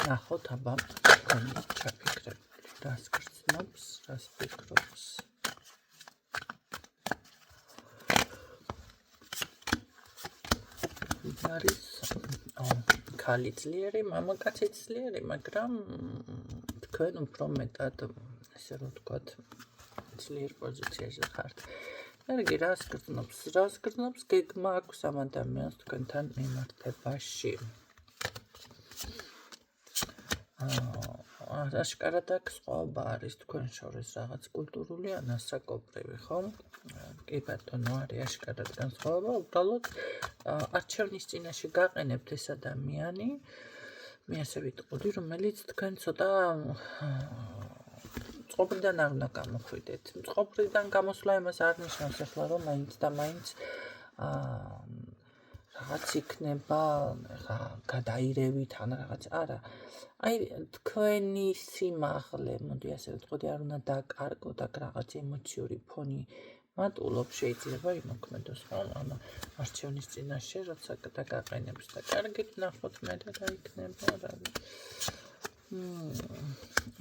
ნახოთ აბა ჩაფიქრებული რას გრძნობს, რას ფიქრობს. არის ქალი ძლიერი, მამაკაცი ძლიერი, მაგრამ თქვენ უფრო მეტად ესე რომ ვთქვათ ძლიერ პოზიციაში ხართ. მერე რას გრძნობს, გეგმა აქვს ამ ადამიანს თქვენთან მიმართებაში. აშკარად აქ სხვაობა არის თქვენ შორის რაღაც კულტურული ან ასაკობრივი, ხო? კი ბატონო, არის აშკარად განსხვავება, უბრალოდ არჩევნის წინაშე გაყენებთ ეს ადამიანი, მე ასე ვიტყოდი, რომელიც თქვენ ცოტა წყობრიდან არ უნდა გამოხვიდეთ. წყობრიდან გამოსვლა იმას არ ნიშნავს ახლა, რომ მაინც და მაინც რაღაც იქნება, ხა გადაირევით ან რაღაც, არა. აი თქვენი სიმაღლე, მოდი ასე ვიტყოდი, არ უნდა დაკარგოთ აქ რაღაც ემოციური ფონი მატულობ შეიძლება იმოქმედოს, ხო? ანუ არჩევნის წინაშე როცა დაგაყენებს და კარგით ნახოთ მე რა იქნება, რა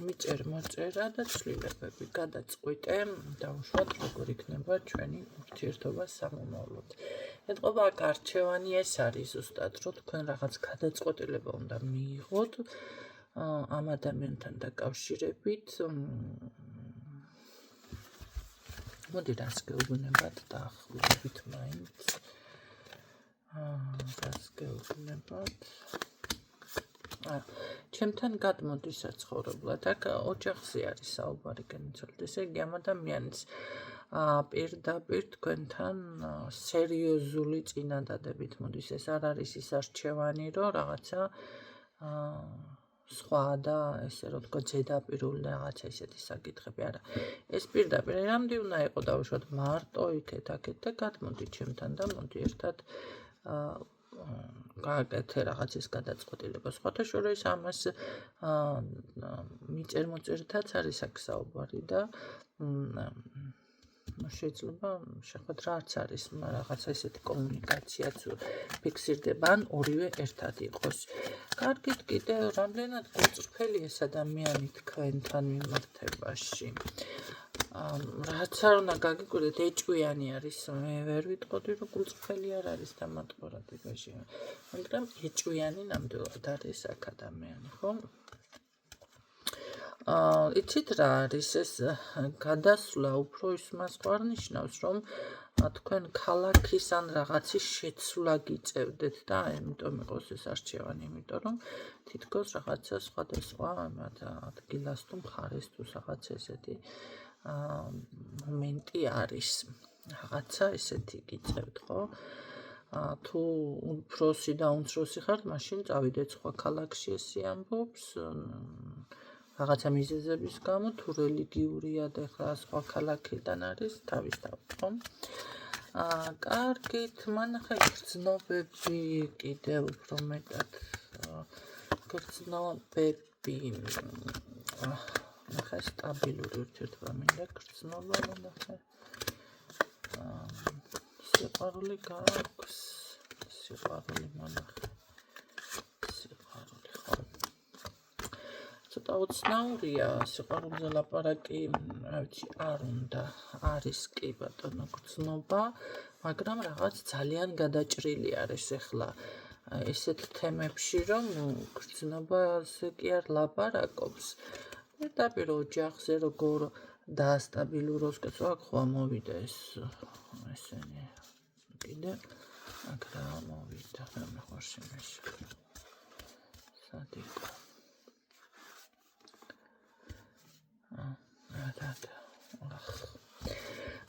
მიჭერ მოწერა და ცვლილებები გადაწყვიტე დაუშვათ როგორ იქნება ჩვენი ურთიერთობა სამომავლოდ. ეთყობა აქ არჩევანი ეს არის ზუსტად, რომ თქვენ რაღაც გადაწყვეტილება უნდა მიიღოთ ამ ადამიანთან დაკავშირებით. მოდი რას გეუბნებათ დაახლოებით მაინც. რას გეუბნებათ? ჩემთან გადმოდის საცხოვრებლად, აქ ოჯახზე არის საუბარი განიცვლეთ, ესე იგი ამ ადამიანის პირდაპირ თქვენთან სერიოზული წინადადებით მოდის, ეს არ არის ის არჩევანი, რომ რაღაცა სხვა და ესე რომ თქვა ზედაპირული რაღაცა ესეთი საკითხები, არა. ეს პირდაპირ რამდი უნდა იყო დავუშვათ მარტო იქეთ და გადმოდი ჩემთან და მოდი ერთად გააკეთე რაღაცის გადაწყვეტილება. სხვათა შორის ამას მიწერმოწერითაც არის აქ საუბარი და შეიძლება შეხვედრა არც არის რაღაცა ესეთი კომუნიკაციაც ფიქსირდება ან ორივე ერთად იყოს. კარგით, კიდევ რამდენად გულწრფელი ეს ადამიანი თქვენთან მიმართებაში. რაც არ უნდა გაგიკვირდეთ, ეჭვიანი არის, მე ვერ ვიტყოდი, რომ გულწრფელი არ არის დამატყურებაში, მაგრამ ეჭვიანი ნამდვილად არის აქ ადამიანი, ხო? იცით რა არის ეს გადასვლა უფრო იმას ხარ ნიშნავს, რომ თქვენ ქალაქის ან რაღაცის შეცვლა გიწევდეთ და ამიტომ იყოს ეს არჩევანი, იმიტომ რომ თითქოს რაღაცა სხვადასხვა ადგილას თუ მხარეს თუ რაღაც ესეთი მომენტი არის. რაღაცა ესეთი გიწევთ, ხო? თუ უფროსი და უმცროსი ხართ, მაშინ წავიდეთ სხვა ქალაქში ესე ამბობს. რაღაცა მიზეზების გამო თუ რელიგიურია და ახლა სხვა ქალაქიდან არის თავისთავად, ხო? კარგით, მანახე გრძნობები კიდევ უფრო მეტად გრძნობები ნახე სტაბილური ურთიერთობა მინდა გრძნობა ნახე სიყვარული გაქვს სიყვარული მანახე სიყვარული ხო ცოტა უცნაურია სიყვარულზე ლაპარაკი რა ვიცი არ უნდა არის კი ბატონო გრძნობა მაგრამ რაღაც ძალიან გადაჭრილი არის ახლა ესეთ თემებში რომ გრძნობაზე კი არ ლაპარაკობს პირდაპირ ოჯახზე როგორ დაასტაბილუროს კაცო აქ ხო მოვიდა ეს ესენი კიდე აქ რა მოვიდა მე ხარში მეში სადიკო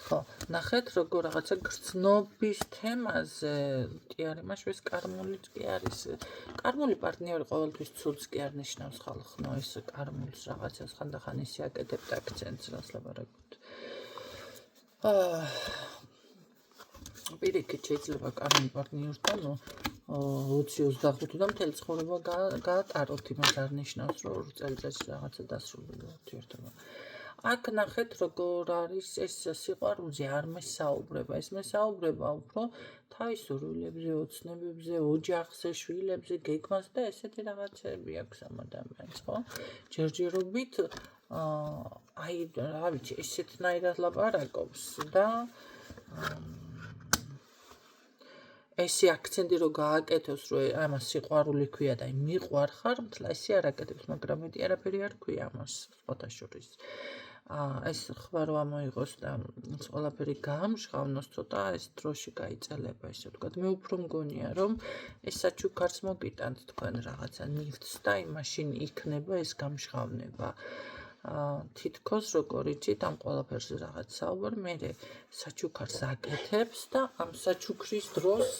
ხო ნახეთ როგორ რაღაცა გრძნობის თემაზე კი არის მაშინ კარმულიც კი არის კარმული პარტნიორი ყოველთვის ცუდს კი არ ნიშნავს ხალხო ეს კარმულს რაღაცას ხანდახან ისე აკეთებთ აქცენტს რას ლაპარაკობთ პირიქით შეიძლება კარმული პარტნიორთან 20-25 და მთელი ცხოვრება გაატაროთ იმას არ ნიშნავს რომ წელიწადში რაღაცა დასრულდება ურთიერთობა აქ ნახეთ როგორ არის ეს სიყვარულზე არ მესაუბრება, ეს მესაუბრება უფრო თავის სურვილებზე, ოცნებებზე, ოჯახზე, შვილებზე, გეგმაზე და ესეთი რაღაცები აქვს ამ ადამიანს, ხო? ჯერჯერობით აი რა ვიცი, ესეთნაირად ლაპარაკობს და ესე აქცენტი რო გააკეთოს, რომ ამას სიყვარული ქვია და მიყვარხარ, მთლა ესე არ აკეთებს, მაგრამ მეტი არაფერი არ ქვია ამას სხვათა შორის. ეს ხმა რო ამოიღოს და ყველაფერი გაამჟღავნოს, ცოტა ეს დროში გაიწელება, ესე ვთქვათ. მე უფრო მგონია, რომ ეს საჩუქარს მოგიტანთ თქვენ რაღაცა ნივთს და იმაშინ იქნება ეს გამჟღავნება. თითქოს როგორ იცით ამ ყველაფერზე რაღაც საუბარი, მე საჩუქარს აკეთებს და ამ საჩუქრის დროს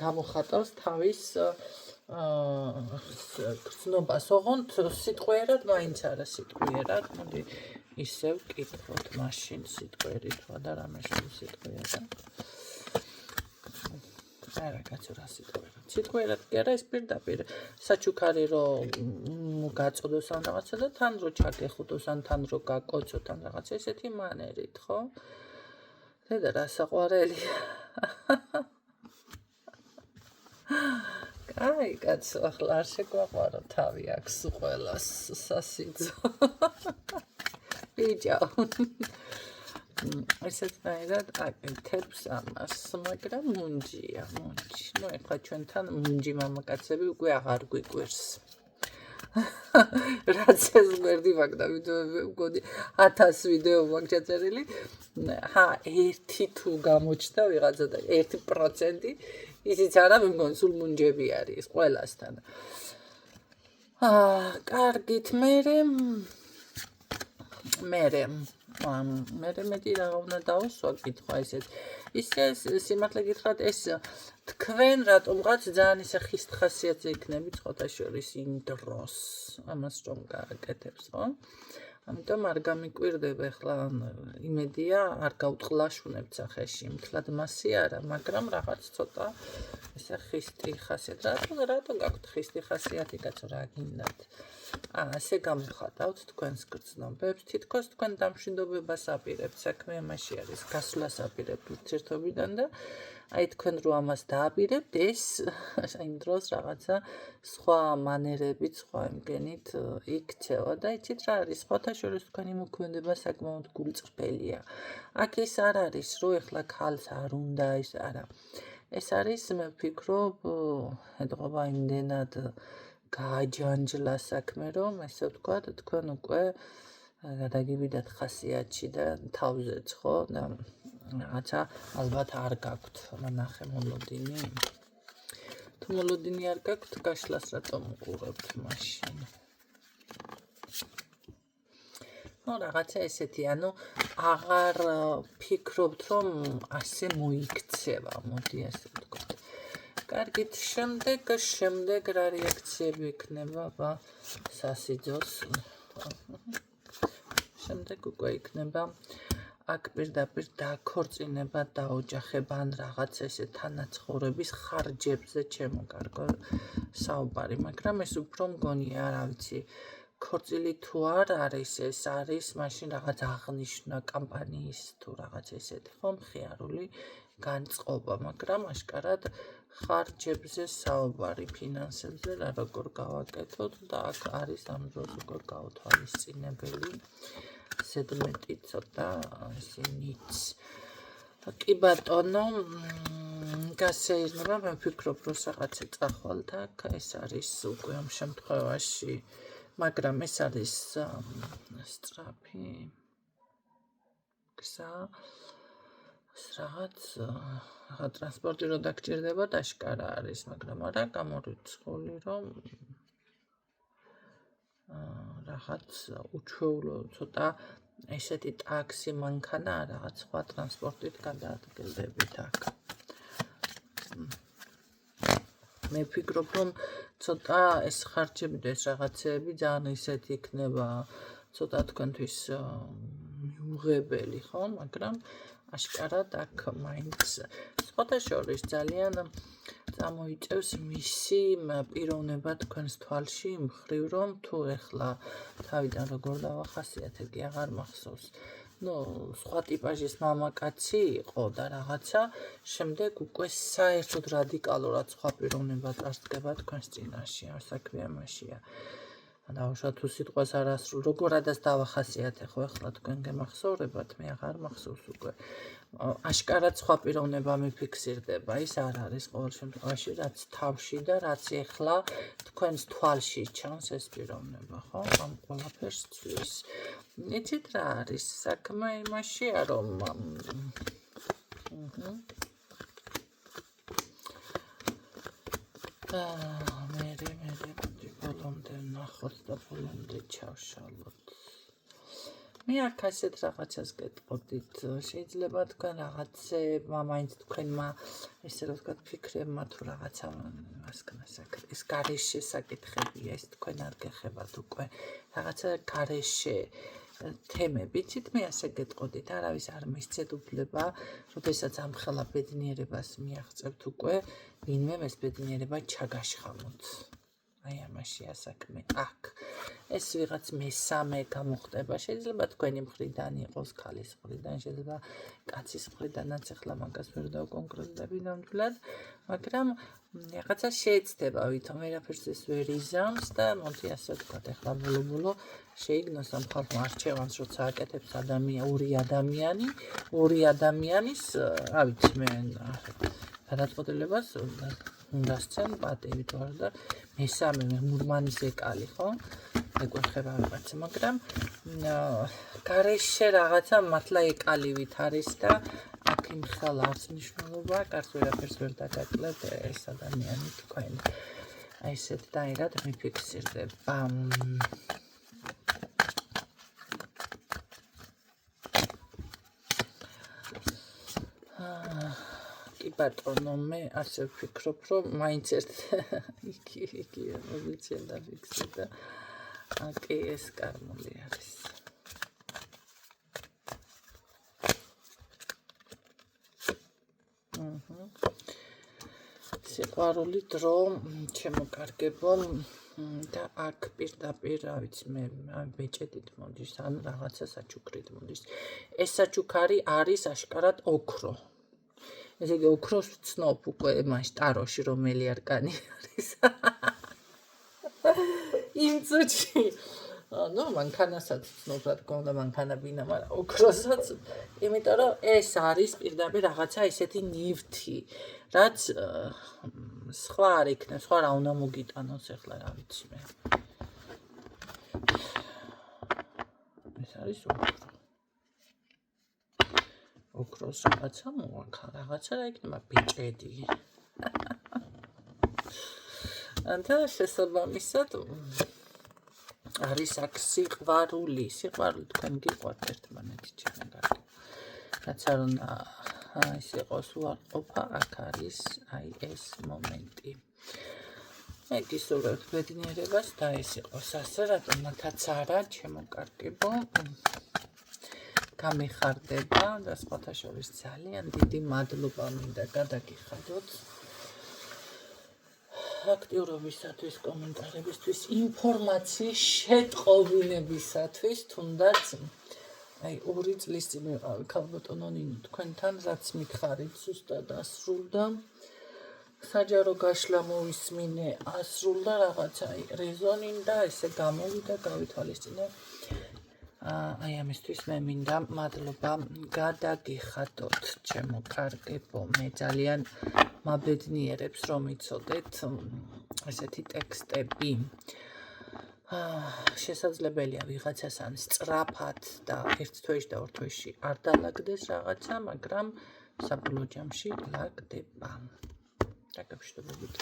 გამოხატავს თავის გრძნობას, ოღონდ სიტყვიერად მაინც არა სიტყვიერად, მოდი ისევ ვკითხოთ მაშინ სიტყვიერით და რამე სიტყვიერად. არა, კაცო რა სიტყვიერად. სიტყვიერად კი არა, ეს პირდაპირ საჩუქარი რო გაწოდოს ან რაღაცა და თან რო ჩაგეხუტოს ან თან რო გაკოცოთ ან რაღაცა ესეთი მანერით, ხო? დედა რა საყვარელი. აი, კაცო, ახლა არ შეგვაყვარო თავი აქვს ყველას სასიძო. ბიჭო. ესეთნაირად აკეთებს ამას, მაგრამ მუნჯია, მუნჯი. ნუ ეხლა ჩვენთან მუნჯი მამაკაცები უკვე აღარ გვიკვირს. რაც ეს გვერდი მაგ და ვიდეოები მგონი 1000 ვიდეო მაქვს ჩაწერილი. ერთი თუ გამოჩნდა ვიღაცა და 1% ისიც არა, მე მგონი სულ მუნჯები არის ყველასთან. კარგით, მე მეტი რა უნდა დავუსვა კითხვა ესეთ. ისე სიმართლე გითხრათ, ეს თქვენ რატომღაც ძალიან ისე ხისტ ხასიათზე იქნებით სხვათა შორის იმ დროს, ამას რომ გააკეთებს, ხო? ამიტომ არ გამიკვირდება ახლა იმედია არ გავტყლაშუნებთ სახეში, მთლად მასი არა, მაგრამ რაღაც ცოტა ესე ხისტი ხასიათი. რატო გაქვთ ხისტი ხასიათი, კაცო, რა გინდათ? ასე გამხატავთ თქვენს გრძნობებს, თითქოს თქვენ დამშვიდობებას აპირებთ, საქმე ამაში არის, გასვლას აპირებთ ურთიერთობიდან და აი თქვენ რო ამას დააპირებთ, ეს იმ დროს რაღაცა სხვა მანერებით, სხვა იმგენით იქცევა და იცით რა არის, სხვათა შორის თქვენი მოქმედება საკმაოდ გულწრფელია. აქ ეს არ არის, რომ ეხლა ქალს არ უნდა, ეს არა. ეს არის, მე ვფიქრობ, ეთყობა იმდენად გააჯანჯლა საქმე, რომ ესე ვთქვათ, თქვენ უკვე გადაგივიდათ ხასიათში და თავზეც, ხო? და რაღაცა ალბათ არ გაქვთ ნახე მოლოდინი. თუ მოლოდინი არ გაქვთ, გაშლას რატომ უყურებთ მაშინ? ნუ რაღაცა ესეთი, ანუ აღარ ფიქრობთ, რომ ასე მოიქცევა, მოდი ასე ვთქვათ. კარგით, შემდეგ რა რეაქციები იქნება სასიძოს. შემდეგ უკვე იქნება აქ პირდაპირ დაქორწინება, დაოჯახება ან რაღაც ესე თანაცხოვრების ხარჯებზე ჩემო კარგო საუბარი, მაგრამ ეს უფრო მგონია, რა ვიცი, ქორწილი თუ არ არის, ეს არის მაშინ რაღაც აღნიშვნა კამპანიის თუ რაღაც ესეთი, ხო, მხიარული განწყობა, მაგრამ აშკარად ხარჯებზე საუბარი, ფინანსებზე რა როგორ გავაკეთოთ და აქ არის ამ დროს უკვე გაუთვალისწინებელი ზედმეტი ცოტა ისინიც. კი ბატონო, გასეირნება, მე ვფიქრობ, რომ რაღაცა წახვალთ აქ, ეს არის უკვე ამ შემთხვევაში, მაგრამ ეს არის სწრაფი გზა, რაღაც ტრანსპორტი რო დაგჭირდებათ, აშკარა არის, მაგრამ არა გამორიცხული, რომ რაღაც უჩვეულო ცოტა ესეთი ტაქსი მანქანა რაღაც სხვა ტრანსპორტით გადაადგილდებით აქ. მე ვფიქრობ, რომ ცოტა ეს ხარჯები და ეს რაღაცეები ძალიან ისეთი იქნება ცოტა თქვენთვის მიუღებელი, ხო? მაგრამ აშკარად აქ მაინც სხვათა შორის ძალიან წამოიწევს მისი პიროვნება თქვენს თვალში იმ მხრივ, რომ თუ ეხლა თავიდან როგორ დავახასიათე კი აღარ მახსოვს. სხვა ტიპაჟის მამაკაცი იყო და რაღაცა, შემდეგ უკვე საერთოდ რადიკალურად სხვა პიროვნება წარსდგება თქვენს წინაშე, არ საქმე ამაშია. დავუშვათ თუ სიტყვას არ ასრულებ, როგორადაც დავახასიათე ხო ეხლა თქვენ გემახსოვრებათ, მე აღარ მახსოვს უკვე. აშკარად სხვა პიროვნება მიფიქსირდება, ის არ არის ყოველ შემთხვევაში, რაც თავში და რაც ეხლა თქვენს თვალში ჩანს ეს პიროვნება, ხო? ამ ყველაფერს ცვლის. იცით რა არის? საქმე იმაშია, რომ მე ბოლომდე ნახოთ და ბოლომდე ჩავშალოთ. მე აქ ასეთ რაღაცას გეტყოდით, შეიძლება თქვენ რაღაცებმა, მაინც თქვენმა, ესე რომ ვთქვათ, ფიქრებმა თუ რაღაცა ეს გარეშე საკითხებია, ეს თქვენ არ გეხებათ უკვე, რაღაცა გარეშე თემები, იცით, მე ასე გეტყოდით, არავის არ მისცეთ უფლება, როდესაც ამ ხელა ბედნიერებას მიაღწევთ უკვე, ვინმე ეს ბედნიერება ჩაგაშხამოთ. აი ამაშია საქმე. აქ ეს ვიღაც მესამე გამოხდება, შეიძლება თქვენი მხრიდან იყოს, ქალის მხრიდან, შეიძლება კაცის მხრიდანაც, ახლა მაგას ვერ დავკონკრეტდები ნამდვილად, მაგრამ რაღაცა შეეცდება, ვითომ ვერაფერს ეს ვერ იზამს და მოდი ასე ვთქვათ, ახლა ბოლო შეიგნოს ამ ხალხმა არჩევანს, როცა აკეთებს ორი ადამიანის, რა ვიცი მე გადაწყვეტილებას უნდა სცენ პატივით ვარ და მესამე მურმანის ეკალი, ხო? ეკვეხება ვიღაცა, მაგრამ გარეშე რაღაცა მართლა ეკალივით არის და აქ იმ ხალ არც მნიშვნელობა, კარს ვერაფერს ვერ დაგაკლებთ ეს ადამიანი თქვენ. აი ესეთ დაირად მიფიქსირდება. ბატონო, მე ასე ვფიქრობ, რომ მაინც ერთ იქ მოვიცენ და ფიქსე და კი ეს კარმული არის. სიყვარული დრო შემოკარგებო და აქ პირდაპირ, რა ვიცი, მე ბეჭედით მოდის, ან რაღაცა საჩუქრით მოდის. ეს საჩუქარი არის აშკარად ოქრო. ესე იგი ოქროს ვცნობ უკვე მაშ ტაროში რომელი არკანი არის. იმ წუთში მანქანასაც ვცნობ, რა თქმა უნდა, მანქანა ბინა, მაგრამ ოქროსაც, იმიტომ რომ ეს არის პირდაპირ რაღაცა ესეთი ნივთი, რაც სხვა არ იქნებს, სხვა რა უნდა მოგიტანოს ახლა, რა ვიცი მე. ეს არის ოქრო. ოქროს რაღაცა მოაქა, რაღაცა რა იქნება ბეჭედი. და შესაბამისად არის აქ სიყვარული თქვენ გიყვართ ერთმანეთი ჩემი კარგი. რაც არ უნდა ის იყოს უარყოფა, აქ არის აი ეს მომენტი. მე გისურვებთ ბედნიერებას და ეს იყოს ასე, რატომაც არა, ჩემო კარგებო. გამიხარდება და სხვათა შორის ძალიან დიდი მადლობა მინდა გადაგიხადოთ აქტიურობისათვის, კომენტარებისთვის, ინფორმაციის შეტყობინებისათვის, თუნდაც აი 2 წლის წინ ვიყავი ქალბატონო ნინო თქვენთან, რაც მითხარით ზუსტად ასრულდა. საჯარო გაშლა მოვისმინე, ასრულდა რაღაცა რეზონინდა, ესე გამოვიდა, გავითვალისწინე. აი ამისთვის მე მინდა მადლობა გადაგიხადოთ, ჩემო კარგებო, მე ძალიან მაბედნიერებს, რომ იცოდეთ ესეთი ტექსტები. შესაძლებელია ვიღაცას ან სწრაფად და ერთ თვეში და 2 თვეში არ დალაგდეს რაღაცა, მაგრამ საბოლოო ჯამში ლაგდება. დაგაბშტობებით.